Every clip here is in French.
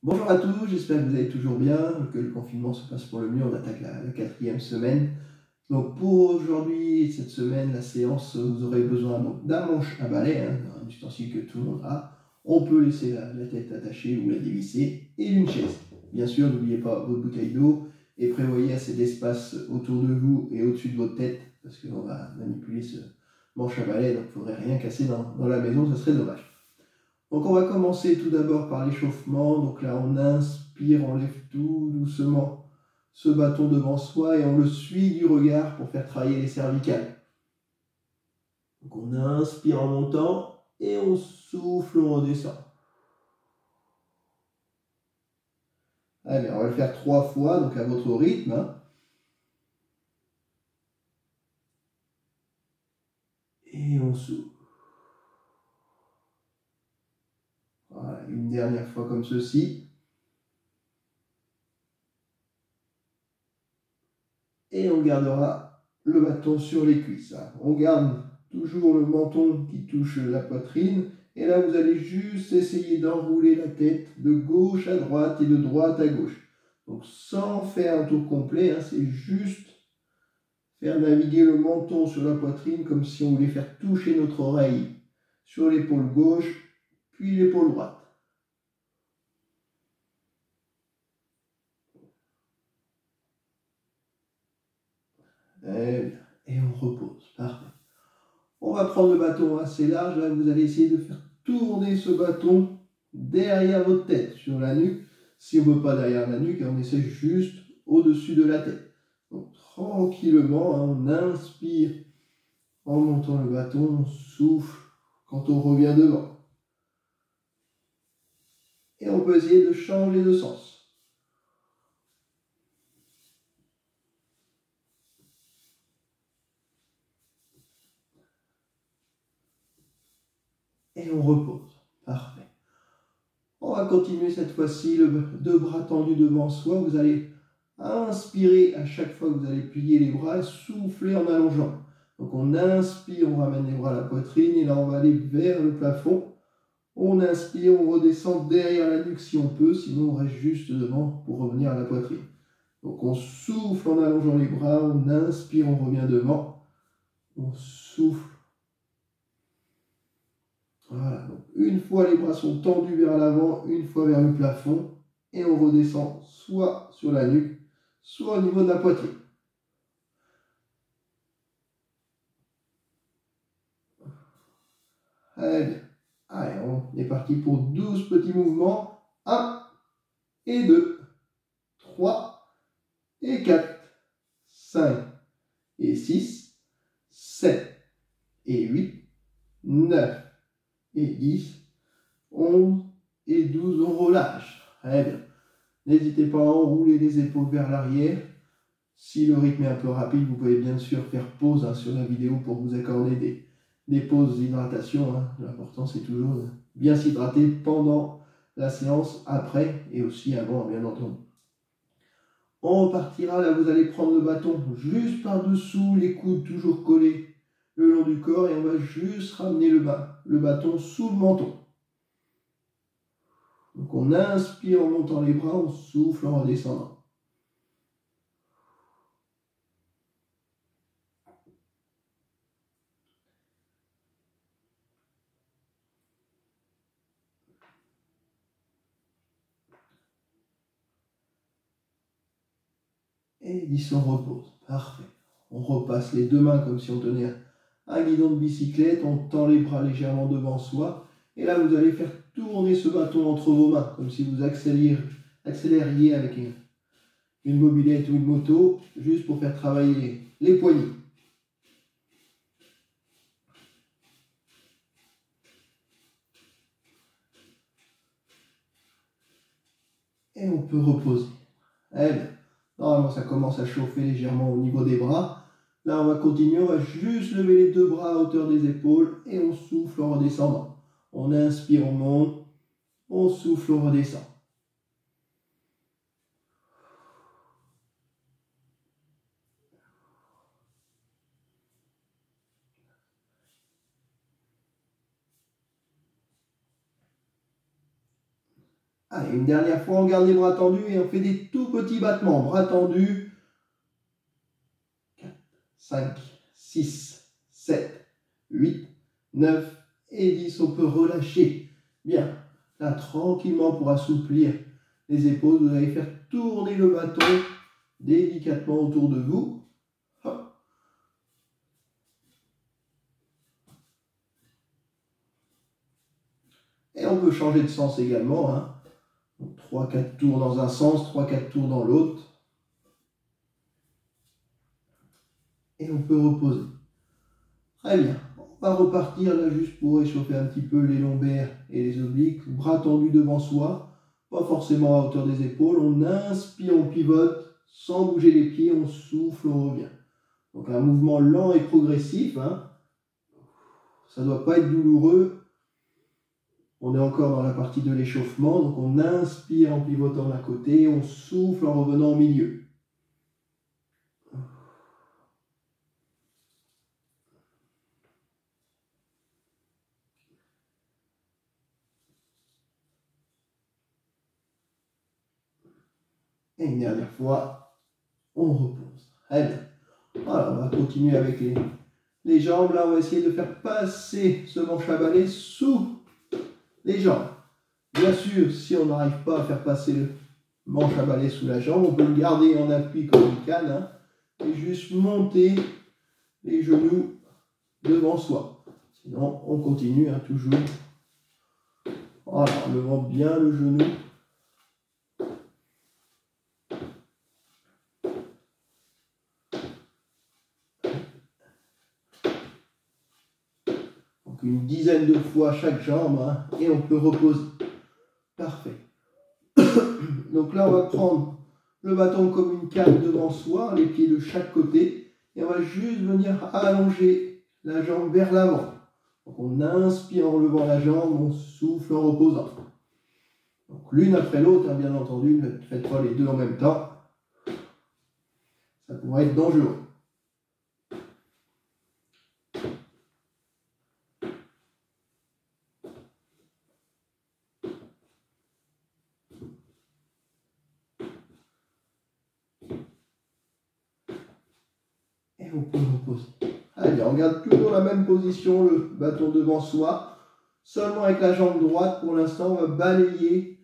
Bonjour à tous, j'espère que vous allez toujours bien, que le confinement se passe pour le mieux. On attaque la quatrième semaine. Donc pour aujourd'hui, cette semaine, la séance, vous aurez besoin d'un manche à balai, un ustensile que tout le monde a. On peut laisser la tête attachée ou la dévisser, et une chaise. Bien sûr, n'oubliez pas votre bouteille d'eau et prévoyez assez d'espace autour de vous et au-dessus de votre tête, parce qu'on va manipuler ce manche à balai, donc il ne faudrait rien casser dans la maison, ça serait dommage. Donc on va commencer tout d'abord par l'échauffement. Donc là on inspire, on lève tout doucement ce bâton devant soi et on le suit du regard pour faire travailler les cervicales. Donc on inspire en montant et on souffle, on redescend. Allez, on va le faire 3 fois, donc à votre rythme. Et on souffle. Voilà, une dernière fois comme ceci. Et on gardera le bâton sur les cuisses. On garde toujours le menton qui touche la poitrine. Et là, vous allez juste essayer d'enrouler la tête de gauche à droite et de droite à gauche. Donc sans faire un tour complet, c'est juste faire naviguer le menton sur la poitrine comme si on voulait faire toucher notre oreille sur l'épaule gauche, puis l'épaule droite. Et on repose. Parfait. On va prendre le bâton assez large. Là, vous allez essayer de faire tourner ce bâton derrière votre tête, sur la nuque. Si on ne veut pas derrière la nuque, on essaie juste au-dessus de la tête. Donc tranquillement, on inspire en montant le bâton, on souffle quand on revient devant. Et on peut essayer de changer de sens. Et on repose. Parfait. On va continuer cette fois-ci, deux bras tendus devant soi. Vous allez inspirer à chaque fois que vous allez plier les bras et souffler en allongeant. Donc on inspire, on ramène les bras à la poitrine et là on va aller vers le plafond. On inspire, on redescend derrière la nuque si on peut, sinon on reste juste devant pour revenir à la poitrine. Donc on souffle en allongeant les bras, on inspire, on revient devant, on souffle. Voilà, donc une fois les bras sont tendus vers l'avant, une fois vers le plafond, et on redescend soit sur la nuque, soit au niveau de la poitrine. Très bien. Allez, on est parti pour 12 petits mouvements. 1 et 2, 3 et 4, 5 et 6, 7 et 8, 9 et 10, 11 et 12. On relâche. Très bien. N'hésitez pas à enrouler les épaules vers l'arrière. Si le rythme est un peu rapide, vous pouvez bien sûr faire pause sur la vidéo pour vous accorder des pauses d'hydratation. L'important, c'est toujours de bien s'hydrater pendant la séance, après et aussi avant, bien entendu. On repartira, là vous allez prendre le bâton juste par-dessous les coudes, toujours collés le long du corps, et on va juste ramener le bâton sous le menton. Donc on inspire en montant les bras, on souffle en redescendant. Et 10, on repose. Parfait. On repasse les deux mains comme si on tenait un guidon de bicyclette. On tend les bras légèrement devant soi. Et là, vous allez faire tourner ce bâton entre vos mains, comme si vous accélériez avec une mobilette ou une moto, juste pour faire travailler les poignets. Et on peut reposer. Eh bien, normalement, ça commence à chauffer légèrement au niveau des bras. Là, on va continuer, on va juste lever les deux bras à hauteur des épaules et on souffle en redescendant. On inspire, on monte, on souffle, on redescend. Allez, une dernière fois, on garde les bras tendus et on fait des tout petits battements. Bras tendus. 4, 5, 6, 7, 8, 9 et 10. On peut relâcher. Bien. Là, tranquillement, pour assouplir les épaules, vous allez faire tourner le bâton délicatement autour de vous. Hop. Et on peut changer de sens également. Hein. 3-4 tours dans un sens, 3-4 tours dans l'autre. Et on peut reposer. Très bien. On va repartir là juste pour réchauffer un petit peu les lombaires et les obliques. Bras tendus devant soi, pas forcément à hauteur des épaules. On inspire, on pivote sans bouger les pieds, on souffle, on revient. Donc un mouvement lent et progressif. Hein. Ça ne doit pas être douloureux. On est encore dans la partie de l'échauffement. Donc on inspire en pivotant d'un côté, on souffle en revenant au milieu. Et une dernière fois, on repose. Très bien. Voilà, on va continuer avec les jambes. Là, on va essayer de faire passer ce manche à balai sous les jambes. Bien sûr, si on n'arrive pas à faire passer le manche à balai sous la jambe, on peut le garder en appui comme une canne. Hein, et juste monter les genoux devant soi. Sinon, on continue hein, toujours. Voilà, en levant bien le genou. Donc une dizaine de fois chaque jambe hein, et on peut reposer. Parfait. Donc là, on va prendre le bâton comme une canne devant soi, les pieds de chaque côté, et on va juste venir allonger la jambe vers l'avant. Donc on inspire en levant la jambe, on souffle en reposant. Donc l'une après l'autre, hein, bien entendu, ne faites pas les deux en même temps. Ça pourrait être dangereux. Et on peut reposer. Allez, on garde toujours la même position, le bâton devant soi. Seulement avec la jambe droite, pour l'instant, on va balayer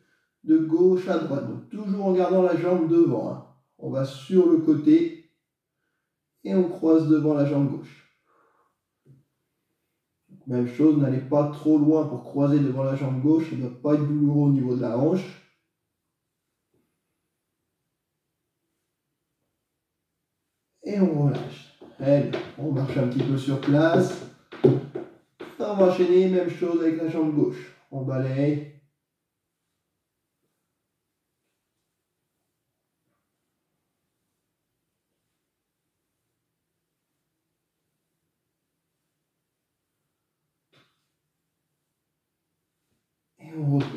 de gauche à droite. Donc toujours en gardant la jambe devant. Hein. On va sur le côté et on croise devant la jambe gauche. Même chose, n'allez pas trop loin pour croiser devant la jambe gauche. Ça ne doit pas être douloureux au niveau de la hanche. Et on relâche. Allez, on marche un petit peu sur place. On va enchaîner, même chose avec la jambe gauche. On balaye. Et on repose.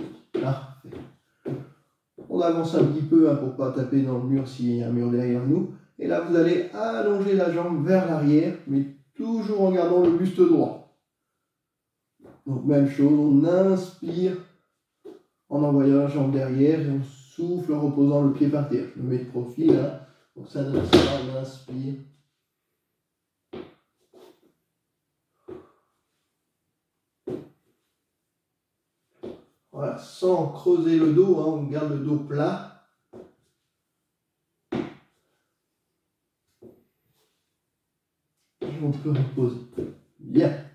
Parfait. On avance un petit peu hein, pour ne pas taper dans le mur s'il y a un mur derrière nous. Et là, vous allez allonger la jambe vers l'arrière, mais toujours en gardant le buste droit. Donc même chose, on inspire en envoyant la jambe derrière et on souffle en reposant le pied par terre. Je me mets de profil, hein, donc ça donne ça, on inspire. Voilà, sans creuser le dos, hein, on garde le dos plat. Et on peut reposer. Bien.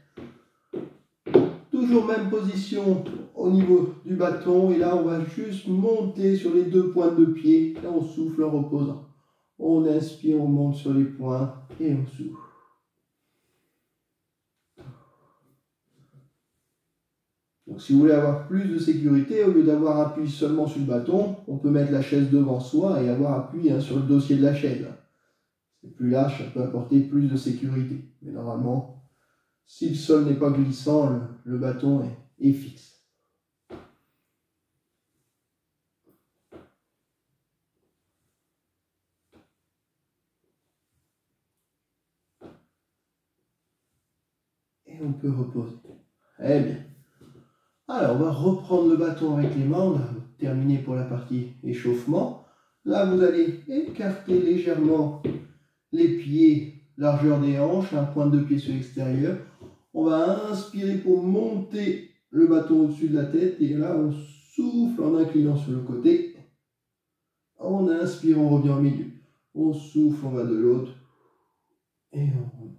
Toujours même position au niveau du bâton. Et là, on va juste monter sur les deux pointes de pied. Et on souffle en reposant. On inspire, on monte sur les points et on souffle. Donc si vous voulez avoir plus de sécurité, au lieu d'avoir appui seulement sur le bâton, on peut mettre la chaise devant soi et avoir appui hein, sur le dossier de la chaise. C'est plus large, ça peut apporter plus de sécurité. Mais normalement, si le sol n'est pas glissant, le bâton est fixe. Et on peut reposer. Très bien. Alors, on va reprendre le bâton avec les mains. On a terminé pour la partie échauffement. Là, vous allez écarter légèrement les pieds, largeur des hanches, un point de pied sur l'extérieur. On va inspirer pour monter le bâton au-dessus de la tête. Et là, on souffle en inclinant sur le côté. On inspire, on revient au milieu. On souffle, on va de l'autre. Et on remonte.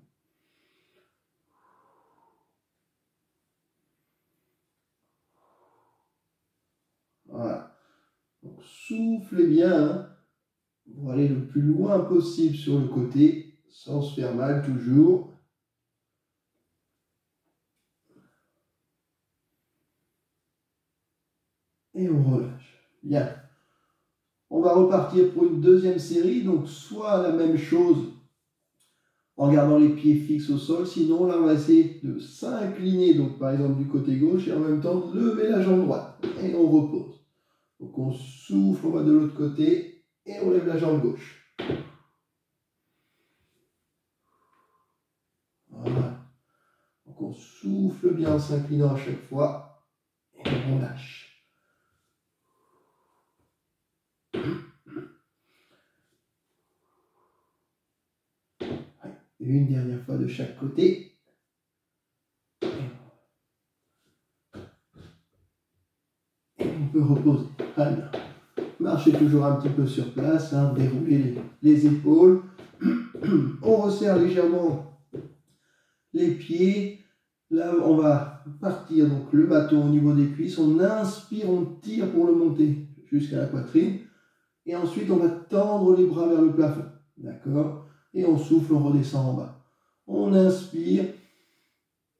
Voilà. Donc, soufflez bien, hein, pour aller le plus loin possible sur le côté, sans se faire mal toujours. Et on relâche. Bien. On va repartir pour une deuxième série, donc soit la même chose en gardant les pieds fixes au sol, sinon là on va essayer de s'incliner, donc par exemple du côté gauche, et en même temps de lever la jambe droite, et on repose. Donc on souffle, on va de l'autre côté, et on lève la jambe gauche. Voilà. Donc on souffle bien en s'inclinant à chaque fois, et on lâche. Une dernière fois de chaque côté. Et on peut reposer. Très bien. Marchez toujours un petit peu sur place, hein, déroulez les épaules. On resserre légèrement les pieds. Là, on va partir, donc le bâton au niveau des cuisses. On inspire, on tire pour le monter jusqu'à la poitrine. Et ensuite, on va tendre les bras vers le plafond. D'accord? Et on souffle, on redescend en bas. On inspire,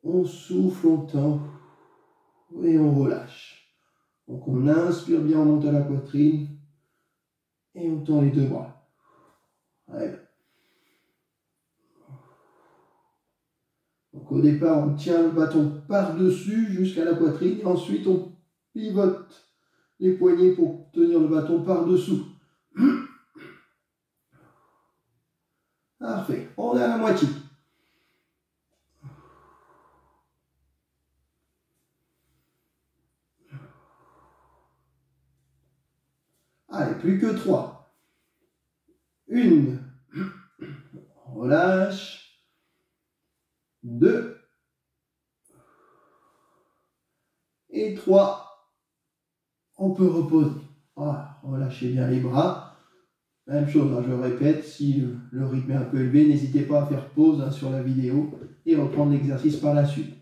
on souffle, on tend et on relâche. Donc on inspire bien, on monte à la poitrine et on tend les deux bras. Ouais. Donc au départ, on tient le bâton par-dessus jusqu'à la poitrine et ensuite on pivote les poignets pour tenir le bâton par-dessous. Parfait. On est à la moitié. Allez, plus que 3. 1. On relâche. 2. Et 3. On peut reposer. Voilà. Relâchez bien les bras. Même chose, hein, je répète, si le rythme est un peu élevé, n'hésitez pas à faire pause, hein, sur la vidéo et reprendre l'exercice par la suite.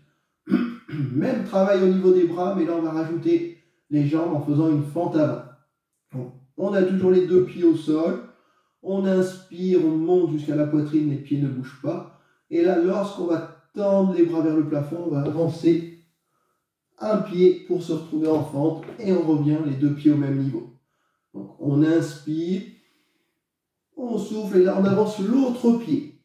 Même travail au niveau des bras, mais là on va rajouter les jambes en faisant une fente avant. Donc, on a toujours les deux pieds au sol, on inspire, on monte jusqu'à la poitrine, les pieds ne bougent pas. Et là, lorsqu'on va tendre les bras vers le plafond, on va avancer un pied pour se retrouver en fente et on revient les deux pieds au même niveau. Donc on inspire, on souffle et là on avance l'autre pied.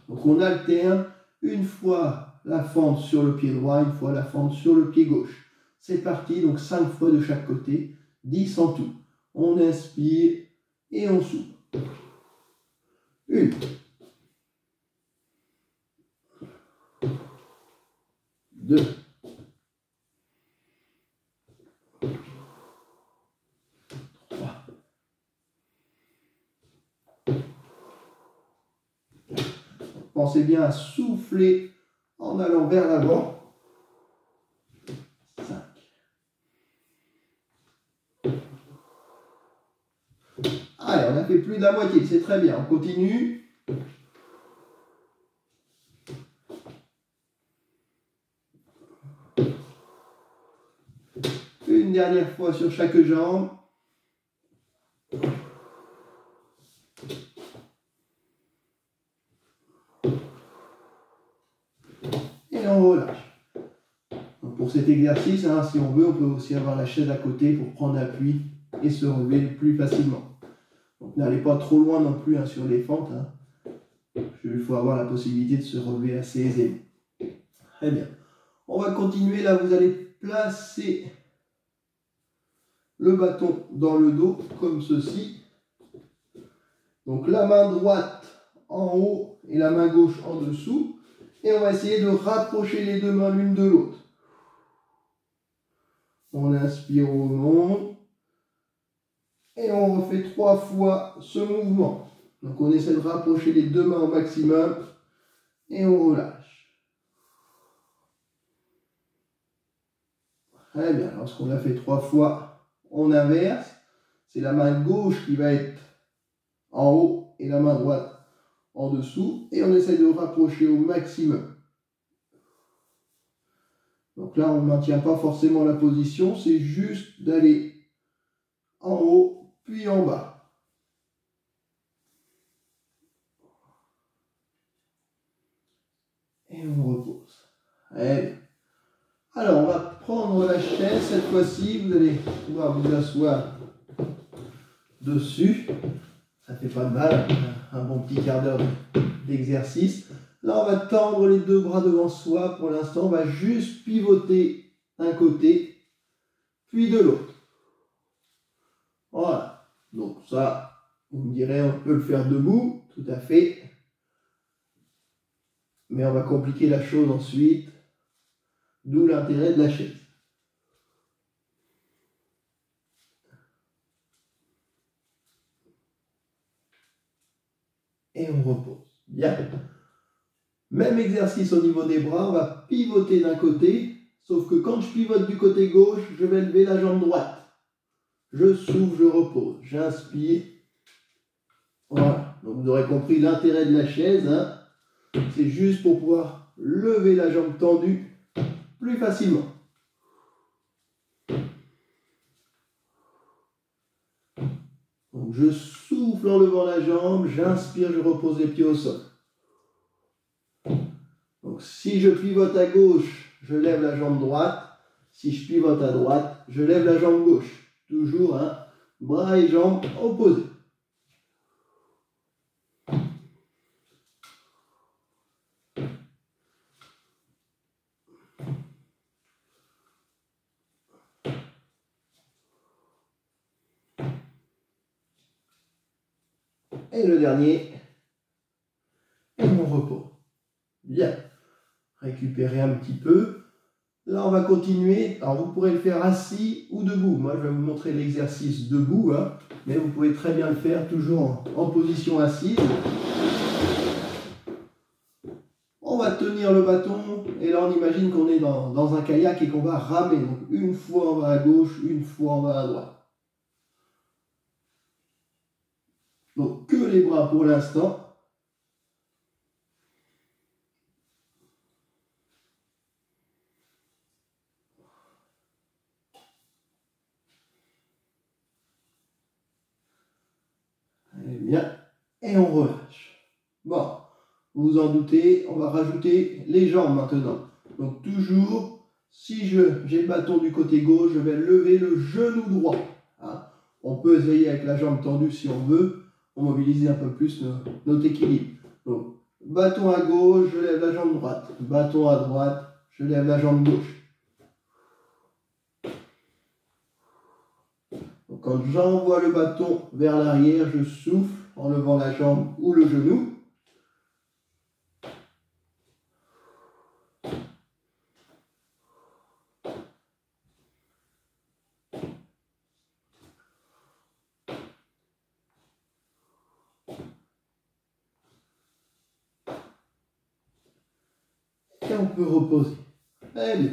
Donc on alterne une fois la fente sur le pied droit, une fois la fente sur le pied gauche. C'est parti, donc 5 fois de chaque côté, 10 en tout. On inspire et on souffle. 1. 2. 3. Pensez bien à souffler en allant vers l'avant. 5. Allez, on a fait plus de la moitié, c'est très bien. On continue. Une dernière fois sur chaque jambe. Et on relâche. Donc pour cet exercice, hein, si on veut, on peut aussi avoir la chaise à côté pour prendre appui et se relever plus facilement. Donc n'allez pas trop loin non plus, hein, sur les fentes. Hein. Il faut avoir la possibilité de se relever assez aisément. Très bien. On va continuer. Là, vous allez placer le bâton dans le dos, comme ceci. Donc la main droite en haut et la main gauche en dessous. Et on va essayer de rapprocher les deux mains l'une de l'autre. On inspire, on monte. Et on refait 3 fois ce mouvement. Donc on essaie de rapprocher les deux mains au maximum. Et on relâche. Très bien. Lorsqu'on l'a fait 3 fois, on inverse. C'est la main gauche qui va être en haut et la main droite en dessous. Et on essaie de rapprocher au maximum. Donc là, on ne maintient pas forcément la position. C'est juste d'aller en haut, puis en bas. Et on repose. Allez. Alors, on va prendre la chaise. Cette fois-ci, vous allez pouvoir vous asseoir dessus. Ça fait pas de mal. Un bon petit quart d'heure d'exercice. Là, on va tendre les deux bras devant soi. Pour l'instant, on va juste pivoter d'un côté, puis de l'autre. Voilà. Donc ça, vous me direz, on peut le faire debout. Tout à fait. Mais on va compliquer la chose ensuite. D'où l'intérêt de la chaise. Et on repose. Bien. Même exercice au niveau des bras. On va pivoter d'un côté. Sauf que quand je pivote du côté gauche, je vais lever la jambe droite. Je souffle, je repose. J'inspire. Voilà. Donc vous aurez compris l'intérêt de la chaise. Hein. C'est juste pour pouvoir lever la jambe tendue plus facilement. Donc je souffle en levant la jambe, j'inspire, je repose les pieds au sol. Donc si je pivote à gauche, je lève la jambe droite. Si je pivote à droite, je lève la jambe gauche. Toujours, hein, bras et jambes opposés. Et le dernier, et on repose. Bien. Récupérez un petit peu. Là, on va continuer. Alors, vous pourrez le faire assis ou debout. Moi, je vais vous montrer l'exercice debout, hein, mais vous pouvez très bien le faire toujours en position assise. On va tenir le bâton et là, on imagine qu'on est dans un kayak et qu'on va ramer. Donc, une fois, on va à gauche, une fois, on va à droite. Donc, que les bras pour l'instant. Allez, bien. Et on relâche. Bon, vous vous en doutez, on va rajouter les jambes maintenant. Donc, toujours, si j'ai le bâton du côté gauche, je vais lever le genou droit. Hein. On peut essayer avec la jambe tendue si on veut, pour mobiliser un peu plus notre équilibre. Donc, bâton à gauche, je lève la jambe droite. Bâton à droite, je lève la jambe gauche. Donc, quand j'envoie le bâton vers l'arrière, je souffle en levant la jambe ou le genou. Et on peut reposer. Très bien.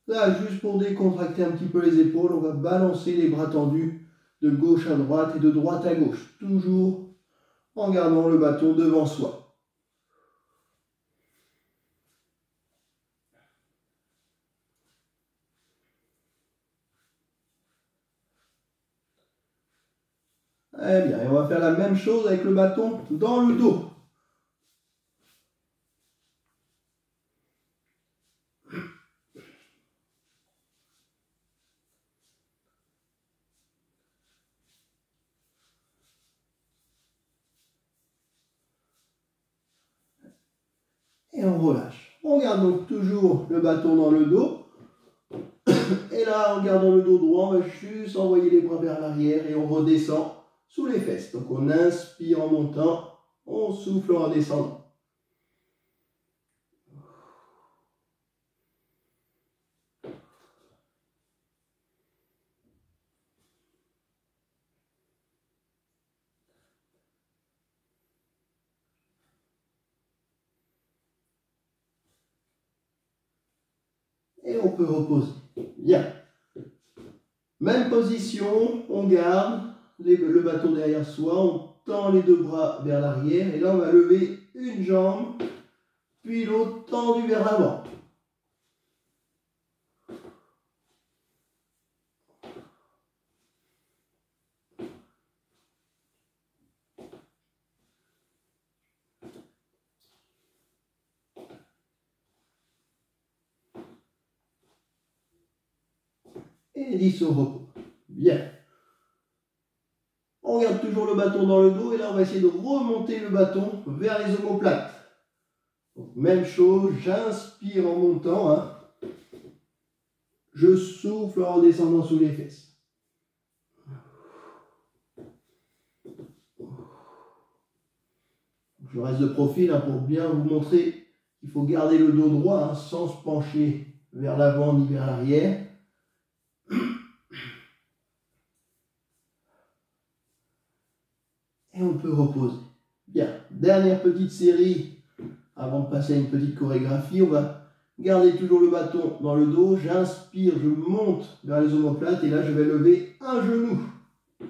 Là, juste pour décontracter un petit peu les épaules, on va balancer les bras tendus de gauche à droite et de droite à gauche. Toujours en gardant le bâton devant soi. Très bien. Et on va faire la même chose avec le bâton dans le dos. Et on relâche. On garde donc toujours le bâton dans le dos. Et là, en gardant le dos droit, on va juste envoyer les bras vers l'arrière et on redescend sous les fesses. Donc on inspire en montant, on souffle en descendant. Et on peut reposer. Bien. Même position, on garde le bâton derrière soi, on tend les deux bras vers l'arrière et là on va lever une jambe, puis l'autre tendue vers l'avant. Et 10 au repos. Bien. On garde toujours le bâton dans le dos et là on va essayer de remonter le bâton vers les omoplates. Donc, même chose, j'inspire en montant. Hein. Je souffle en redescendant sous les fesses. Je reste de profil hein, pour bien vous montrer qu'il faut garder le dos droit hein, sans se pencher vers l'avant ni vers l'arrière. Et on peut reposer. Bien, dernière petite série avant de passer à une petite chorégraphie. On va garder toujours le bâton dans le dos. J'inspire, je monte vers les omoplates et là je vais lever un genou.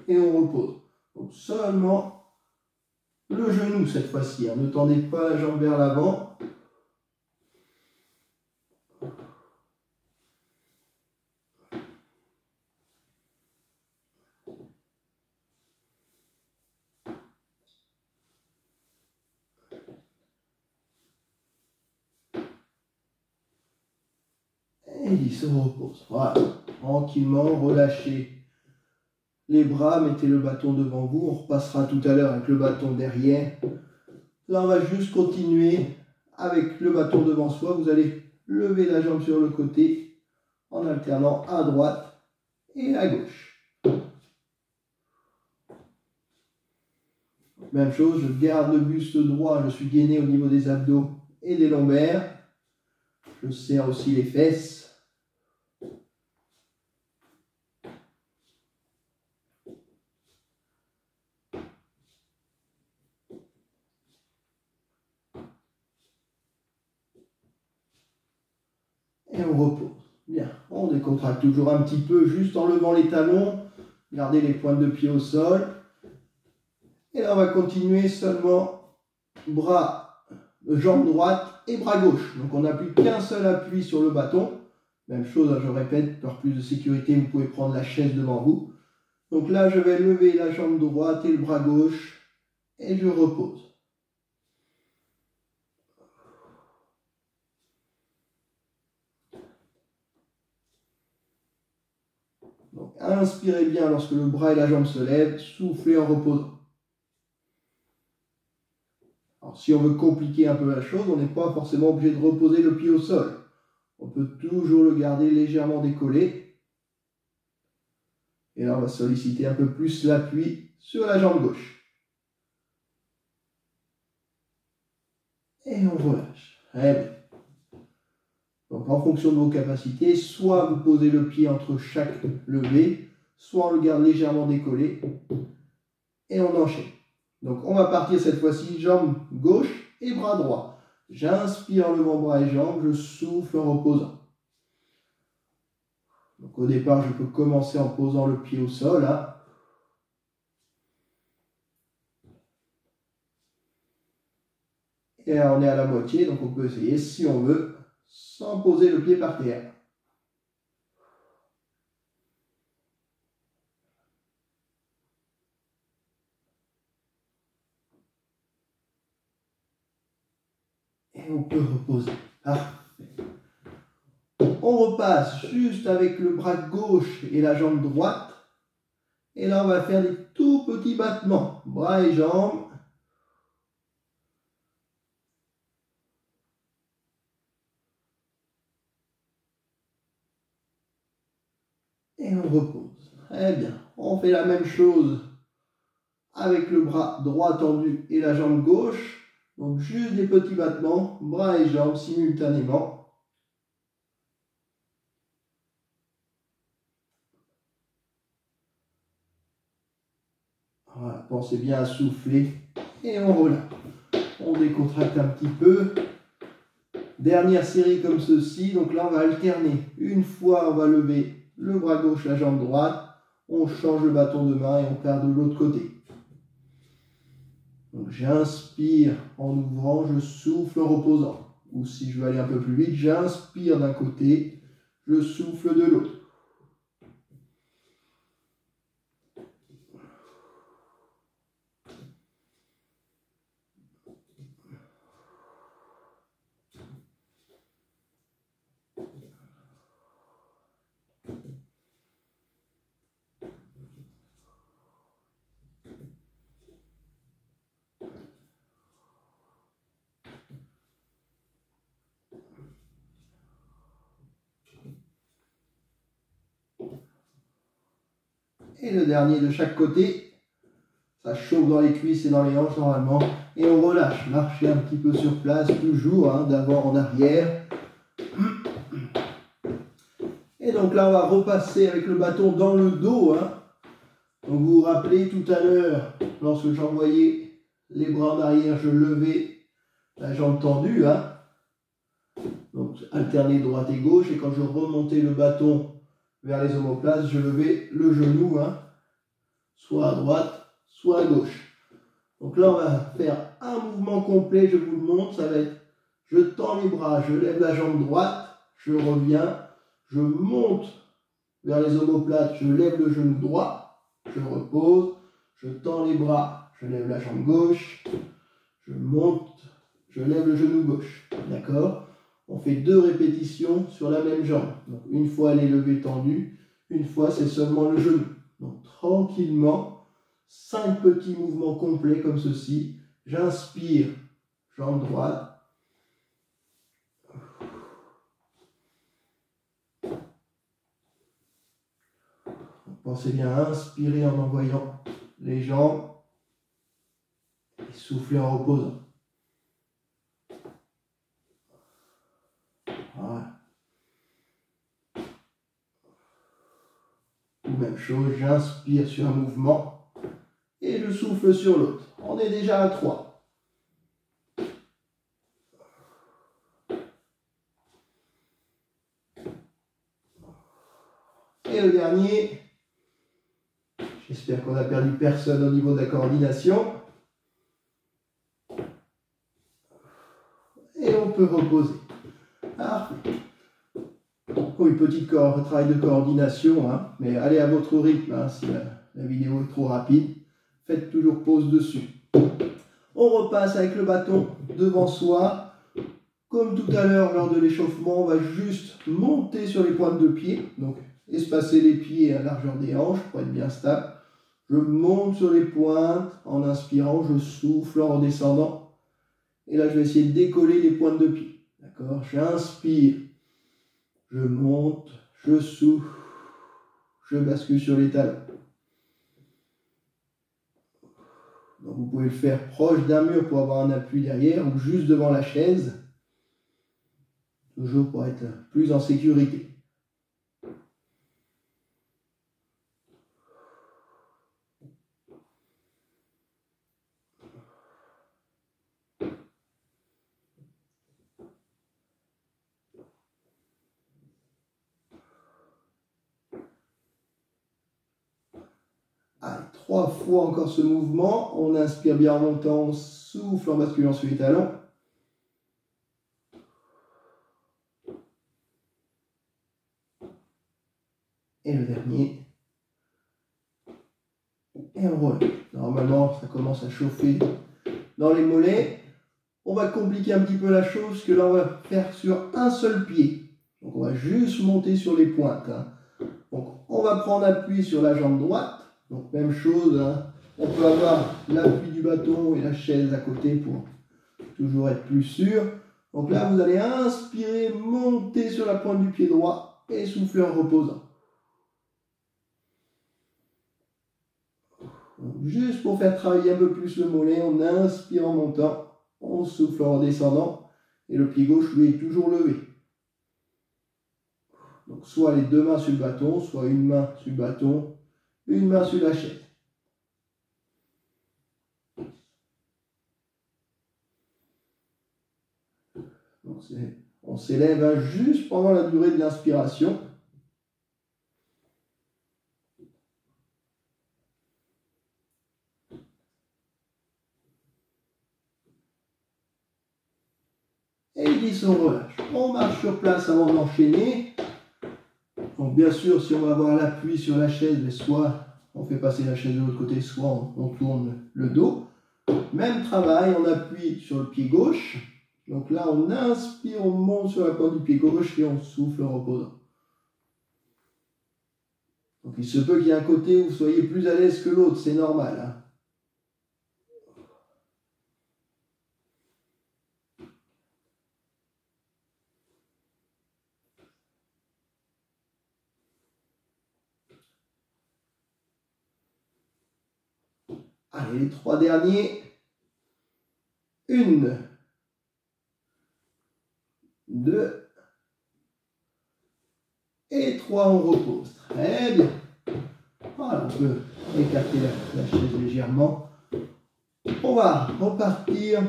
Et on repose. Donc seulement le genou cette fois-ci. Hein. Ne tendez pas la jambe vers l'avant. Et il se repose. Voilà. Tranquillement, relâchez les bras, mettez le bâton devant vous. On repassera tout à l'heure avec le bâton derrière. Là, on va juste continuer avec le bâton devant soi. Vous allez lever la jambe sur le côté en alternant à droite et à gauche. Même chose, je garde le buste droit, je suis gainé au niveau des abdos et des lombaires. Je serre aussi les fesses. Et on repose. Bien, on décontracte toujours un petit peu, juste en levant les talons. Gardez les pointes de pied au sol. Et là, on va continuer seulement jambe droite et bras gauche. Donc, on n'a plus qu'un seul appui sur le bâton. Même chose, je répète, pour plus de sécurité, vous pouvez prendre la chaise devant vous. Donc là, je vais lever la jambe droite et le bras gauche et je repose. Donc, inspirez bien lorsque le bras et la jambe se lèvent, soufflez en reposant. Alors, si on veut compliquer un peu la chose, on n'est pas forcément obligé de reposer le pied au sol. On peut toujours le garder légèrement décollé. Et là, on va solliciter un peu plus l'appui sur la jambe gauche. Et on relâche. Très bien. Donc, en fonction de vos capacités, soit vous posez le pied entre chaque levée, soit on le garde légèrement décollé. Et on enchaîne. Donc, on va partir cette fois-ci, jambe gauche et bras droit. J'inspire en levant bras et jambes, je souffle en reposant. Donc, au départ, je peux commencer en posant le pied au sol. Hein. Et là, on est à la moitié, donc on peut essayer, si on veut, sans poser le pied par terre. Et on peut reposer. Parfait. On repasse juste avec le bras gauche et la jambe droite. Et là, on va faire des tout petits battements. Bras et jambes. Et on repose. Très bien. On fait la même chose avec le bras droit tendu et la jambe gauche. Donc juste des petits battements, bras et jambes simultanément. Voilà, pensez bien à souffler et on relâche. On décontracte un petit peu. Dernière série comme ceci, donc là on va alterner. Une fois on va lever le bras gauche, la jambe droite, on change le bâton de main et on part de l'autre côté. Donc j'inspire en ouvrant, je souffle en reposant. Ou si je veux aller un peu plus vite, j'inspire d'un côté, je souffle de l'autre. Et le dernier de chaque côté, ça chauffe dans les cuisses et dans les hanches normalement. Et on relâche, marcher un petit peu sur place, toujours hein, d'avant en arrière. Et donc là, on va repasser avec le bâton dans le dos. Hein. Donc vous vous rappelez tout à l'heure, lorsque j'envoyais les bras en arrière, je levais la jambe tendue. Hein. Donc alterner droite et gauche. Et quand je remontais le bâton vers les omoplates, je levais le genou, hein, soit à droite, soit à gauche. Donc là, on va faire un mouvement complet, je vous le montre, ça va être, je tends les bras, je lève la jambe droite, je reviens, je monte vers les omoplates, je lève le genou droit, je repose, je tends les bras, je lève la jambe gauche, je monte, je lève le genou gauche. D'accord ? On fait 2 répétitions sur la même jambe. Donc, une fois elle est levée tendue, une fois c'est seulement le genou. Donc tranquillement, 5 petits mouvements complets comme ceci. J'inspire, jambe droite. Pensez bien à inspirer en envoyant les jambes et souffler en reposant. Voilà. Même chose, j'inspire sur un mouvement et je souffle sur l'autre. On est déjà à 3. Et le dernier, j'espère qu'on n'a perdu personne au niveau de la coordination. Et on peut reposer. Oui, petit travail de coordination, hein, mais allez à votre rythme, hein, si la vidéo est trop rapide. Faites toujours pause dessus. On repasse avec le bâton devant soi. Comme tout à l'heure, lors de l'échauffement, on va juste monter sur les pointes de pied. Donc, espacer les pieds à la largeur des hanches pour être bien stable. Je monte sur les pointes en inspirant, je souffle en redescendant. Et là, je vais essayer de décoller les pointes de pied. D'accord ? J'inspire. Je monte, je souffle, je bascule sur les talons. Donc vous pouvez le faire proche d'un mur pour avoir un appui derrière ou juste devant la chaise. Toujours pour être plus en sécurité. Allez, 3 fois encore ce mouvement. On inspire bien en montant, on souffle en basculant sur les talons. Et le dernier. Et on relève. Normalement, ça commence à chauffer dans les mollets. On va compliquer un petit peu la chose, parce que là, on va faire sur un seul pied. Donc, on va juste monter sur les pointes. Hein. Donc, on va prendre appui sur la jambe droite. Donc, même chose. Hein. On peut avoir l'appui du bâton et la chaise à côté pour toujours être plus sûr. Donc là, vous allez inspirer, monter sur la pointe du pied droit et souffler en reposant. Donc, juste pour faire travailler un peu plus le mollet, on inspire en montant, on souffle en redescendant et le pied gauche, lui, est toujours levé. Donc soit les 2 mains sur le bâton, soit une main sur le bâton, une main sur la chaise. Donc c'est On s'élève hein, juste pendant la durée de l'inspiration. Et 10, on relâche. On marche sur place avant d'enchaîner. Donc bien sûr, si on va avoir l'appui sur la chaise, mais soit on fait passer la chaise de l'autre côté, soit on tourne le dos. Même travail, on appuie sur le pied gauche. Donc là, on inspire, on monte sur la pointe du pied gauche et on souffle en reposant. Donc il se peut qu'il y ait un côté où vous soyez plus à l'aise que l'autre, c'est normal. Hein. Allez, les 3 derniers. 1, 2 et 3, on repose. Très bien. Voilà, on peut écarter la chaise légèrement. On va repartir.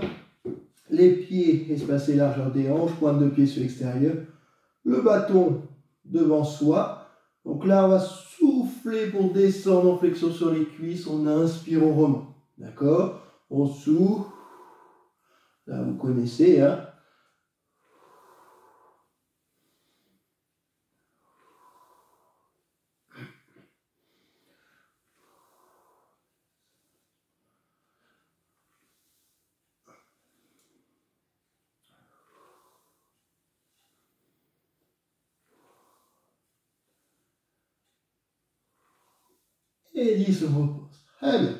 Les pieds espacés largeur des hanches, pointe de pied sur l'extérieur. Le bâton devant soi. Donc là, on va souffler pour descendre en flexion sur les cuisses. On inspire, on remonte. D'accord? On souffle. Là, vous connaissez, hein? Et 10, on repose. Très bien.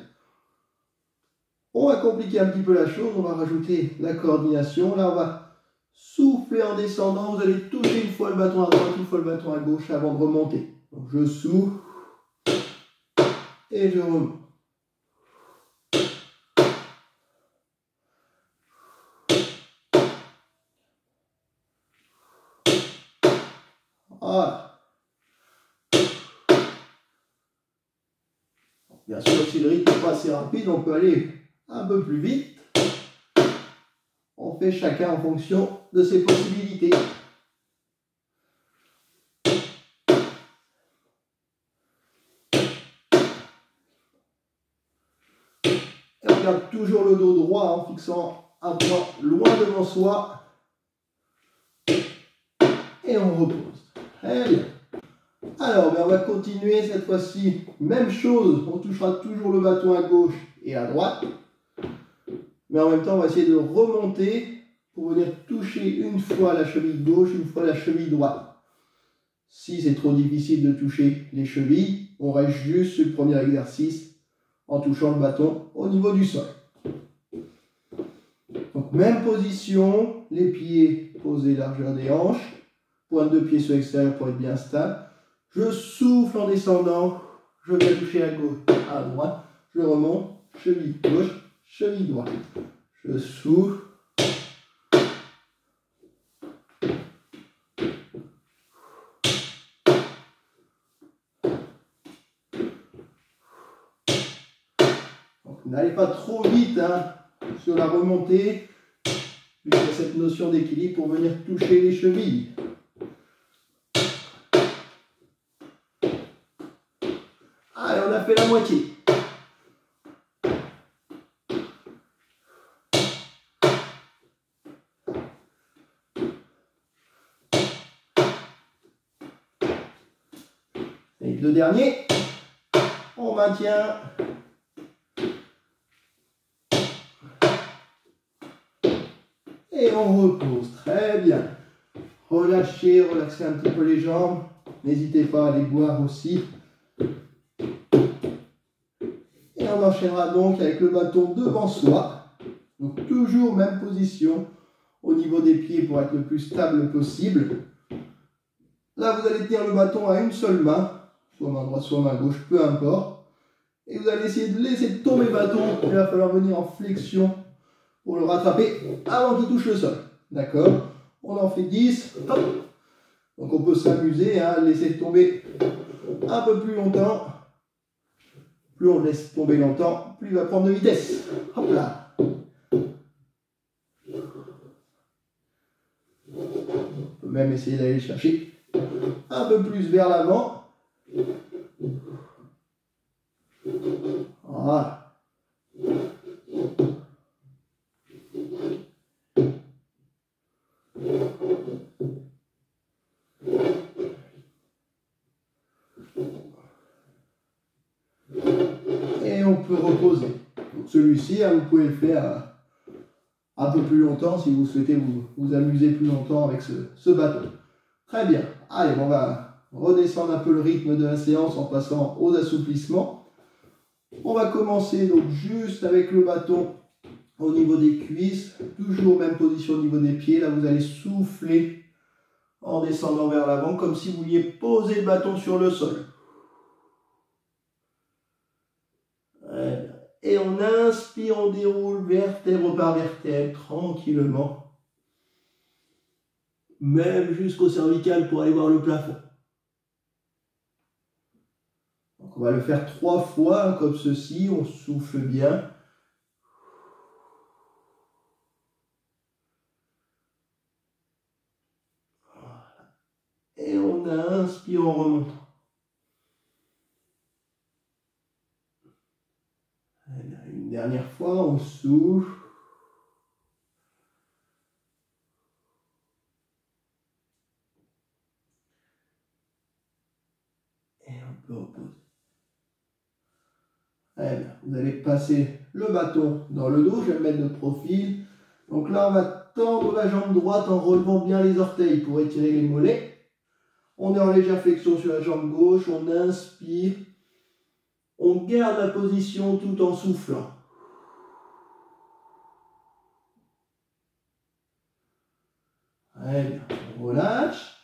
On va compliquer un petit peu la chose. On va rajouter la coordination. Là, on va souffler en descendant. Vous allez toucher une fois le bâton à droite, une fois le bâton à gauche avant de remonter. Donc, je souffle et je remonte. Voilà. Bien sûr, si le rythme n'est pas assez rapide, on peut aller un peu plus vite. On fait chacun en fonction de ses possibilités. Et on garde toujours le dos droit en fixant un point loin devant soi. Et on repose. Très bien. Alors, on va continuer cette fois-ci. Même chose, on touchera toujours le bâton à gauche et à droite. Mais en même temps, on va essayer de remonter pour venir toucher une fois la cheville gauche, une fois la cheville droite. Si c'est trop difficile de toucher les chevilles, on reste juste sur le premier exercice en touchant le bâton au niveau du sol. Donc, même position, les pieds posés largeur des hanches, pointe de pied sur l'extérieur pour être bien stable. Je souffle en descendant, je vais toucher à gauche, à droite, je remonte, cheville gauche, cheville droite. Je souffle. N'allez pas trop vite hein, sur la remontée, vu qu'il y a cette notion d'équilibre pour venir toucher les chevilles. Allez, on a fait la moitié. Et le dernier, on maintient. Et on repose. Très bien. Relâchez, relaxez un petit peu les jambes. N'hésitez pas à les boire aussi. Et on enchaînera donc avec le bâton devant soi. Donc toujours même position au niveau des pieds pour être le plus stable possible. Là, vous allez tenir le bâton à une seule main, soit main droite, soit main gauche, peu importe. Et vous allez essayer de laisser tomber le bâton. Il va falloir venir en flexion pour le rattraper avant qu'il touche le sol. D'accord? On en fait 10. Hop. Donc on peut s'amuser à laisser tomber un peu plus longtemps. Plus on laisse tomber longtemps, plus il va prendre de vitesse. Hop là. même essayer d'aller le chercher un peu plus vers l'avant. Voilà. Et on peut reposer. Celui-ci, vous pouvez le faire un peu plus longtemps si vous souhaitez vous amuser plus longtemps avec ce bâton. Très bien. Allez, on va redescendre un peu le rythme de la séance en passant aux assouplissements. On va commencer donc juste avec le bâton au niveau des cuisses, toujours même position au niveau des pieds. Là, vous allez souffler en descendant vers l'avant, comme si vous vouliez poser le bâton sur le sol. Et on inspire, on déroule vertèbre par vertèbre, tranquillement. Même jusqu'au cervical pour aller voir le plafond. Donc on va le faire 3 fois, comme ceci, on souffle bien. Et on inspire en remontant. Une dernière fois, on souffle. Et on peut reposer. Vous allez passer le bâton dans le dos, je vais le mettre de profil. Donc là, on va tendre la jambe droite en relevant bien les orteils pour étirer les mollets. On est en légère flexion sur la jambe gauche, on inspire. On garde la position tout en soufflant. Allez, on relâche.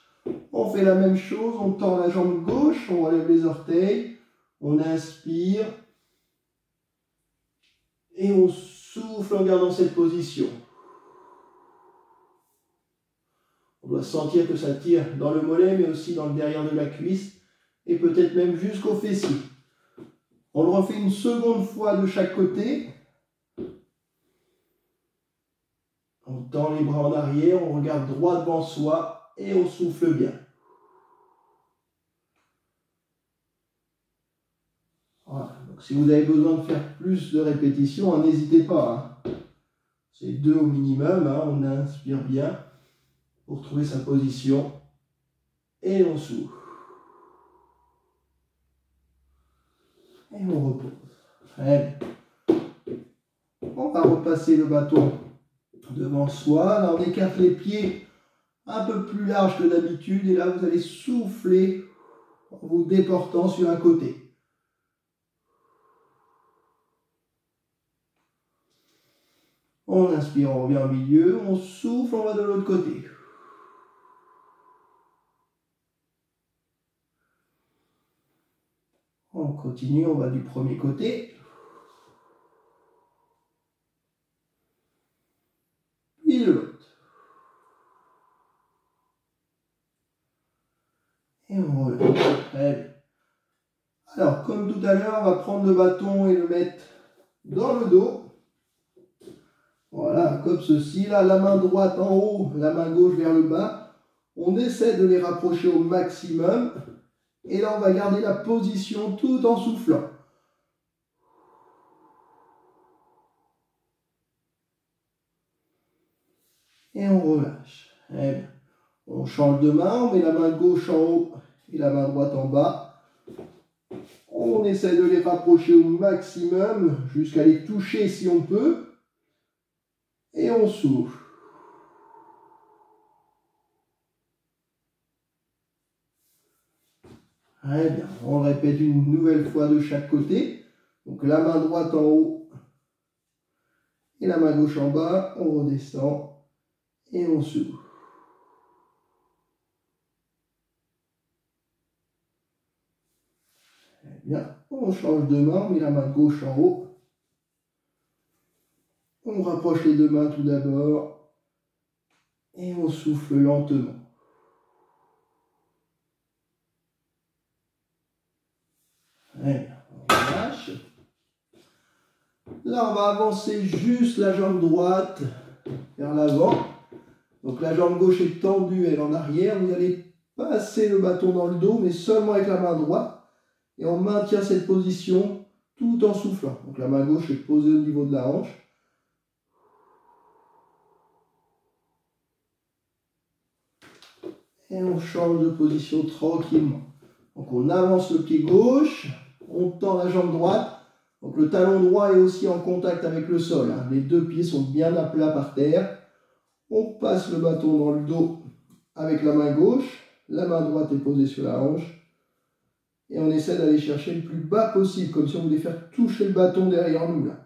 On fait la même chose, on tend la jambe gauche, on relève les orteils, on inspire. Et on souffle en gardant cette position. On doit sentir que ça tire dans le mollet, mais aussi dans le derrière de la cuisse, et peut-être même jusqu'au fessier. On le refait une seconde fois de chaque côté. On tend les bras en arrière, on regarde droit devant soi, et on souffle bien. Voilà. Donc, si vous avez besoin de faire plus de répétitions, n'hésitez pas. C'est 2 au minimum, on inspire bien pour trouver sa position, et on souffle. Et on repose. Allez. On va repasser le bâton devant soi. Là, on écarte les pieds un peu plus large que d'habitude. Et là, vous allez souffler en vous déportant sur un côté. On inspire, on revient au milieu. On souffle, on va de l'autre côté. On continue, on va du premier côté. Puis de l'autre. Et on relâche. Alors, comme tout à l'heure, on va prendre le bâton et le mettre dans le dos. Voilà, comme ceci. Là, la main droite en haut, la main gauche vers le bas. On essaie de les rapprocher au maximum. Et là, on va garder la position tout en soufflant. Et on relâche. On change de main, on met la main gauche en haut et la main droite en bas. On essaie de les rapprocher au maximum jusqu'à les toucher si on peut. Et on souffle. Très bien, on répète une nouvelle fois de chaque côté. Donc la main droite en haut et la main gauche en bas. On redescend et on souffle. Très bien, on change de main, on met la main gauche en haut. On rapproche les deux mains tout d'abord et on souffle lentement. Très bien, on relâche. Là, on va avancer juste la jambe droite vers l'avant. Donc la jambe gauche est tendue, elle en arrière. Vous allez passer le bâton dans le dos, mais seulement avec la main droite. Et on maintient cette position tout en soufflant. Donc la main gauche est posée au niveau de la hanche. Et on change de position tranquillement. Donc on avance le pied gauche, on tend la jambe droite. Donc le talon droit est aussi en contact avec le sol. Les deux pieds sont bien à plat par terre. On passe le bâton dans le dos avec la main gauche. La main droite est posée sur la hanche. Et on essaie d'aller chercher le plus bas possible, comme si on voulait faire toucher le bâton derrière nous. Là.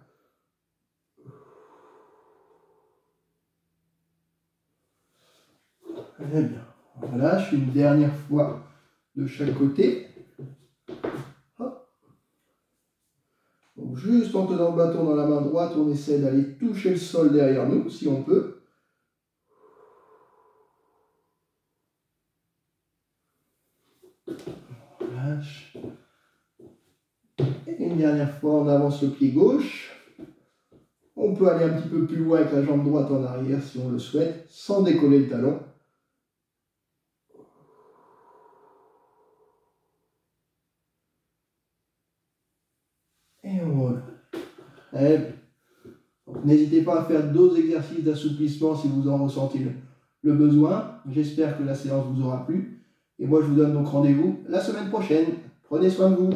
Très bien. Voilà, je fais une dernière fois de chaque côté. Hop. Donc juste en tenant le bâton dans la main droite, on essaie d'aller toucher le sol derrière nous, si on peut. Relâche. Et une dernière fois, on avance le pied gauche. On peut aller un petit peu plus loin avec la jambe droite en arrière si on le souhaite, sans décoller le talon. Et voilà. N'hésitez pas à faire d'autres exercices d'assouplissement si vous en ressentez le besoin. J'espère que la séance vous aura plu. Et moi, je vous donne donc rendez-vous la semaine prochaine. Prenez soin de vous.